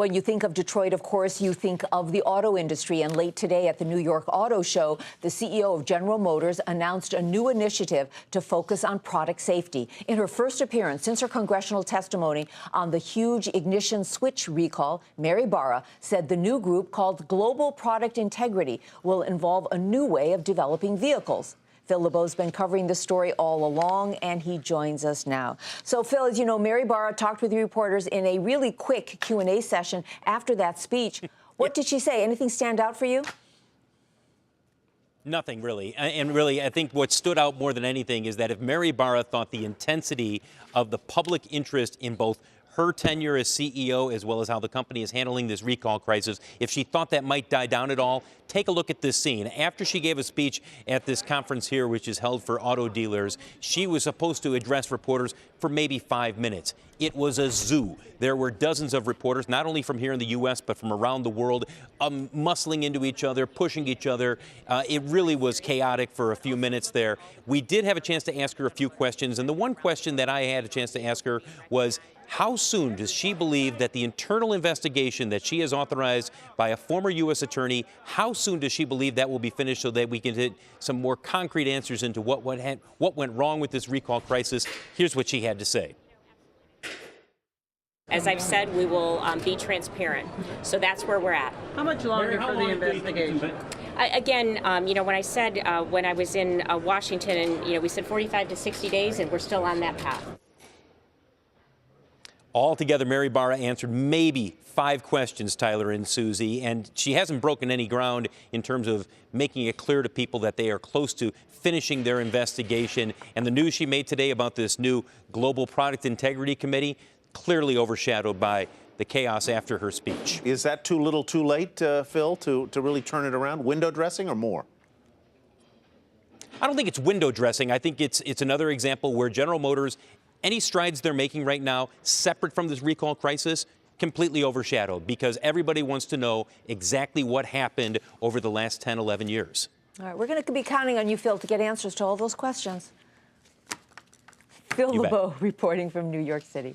When you think of Detroit, of course, you think of the auto industry. And late today at the New York Auto Show, the CEO of General Motors announced a new initiative to focus on product safety. In her first appearance since her congressional testimony on the huge ignition switch recall, Mary Barra said the new group, called Global Product Integrity, will involve a new way of developing vehicles. Phil LeBeau's been covering this story all along, and he joins us now. So, Phil, as you know, Mary Barra talked with the reporters in a really quick Q&A session after that speech. What did she say? Anything stand out for you? Nothing, really. And really, I think what stood out more than anything is that if Mary Barra thought the intensity of the public interest in both her tenure as CEO as well as how the company is handling this recall crisis, if she thought that might die down at all, take a look at this scene. After she gave a speech at this conference here, which is held for auto dealers, she was supposed to address reporters for maybe 5 minutes. It was a zoo. There were dozens of reporters, not only from here in the U.S., but from around the world, muscling into each other, pushing each other. It really was chaotic for a few minutes there. We did have a chance to ask her a few questions, and the one question that I had a chance to ask her was, how soon does she believe that the internal investigation that she has authorized by a former U.S. attorney, how soon does she believe that will be finished so that we can get some more concrete answers into what went wrong with this recall crisis? Here's what she had to say. As I've said, we will be transparent. So that's where we're at. How much longer for the investigation? Again, when I said when I was in Washington, and we said 45 to 60 days, and we're still on that path. Altogether, Mary Barra answered maybe 5 questions, Tyler and Susie, and she hasn't broken any ground in terms of making it clear to people that they are close to finishing their investigation. And the news she made today about this new Global Product Integrity Committee, clearly overshadowed by the chaos after her speech. Is that too little too late, Phil, to really turn it around? Window dressing or more? I don't think it's window dressing. I think it's another example where General Motors, any strides they're making right now, separate from this recall crisis, completely overshadowed because everybody wants to know exactly what happened over the last 10, 11 years. All right, we're going to be counting on you, Phil, to get answers to all those questions. Phil LeBeau reporting from New York City.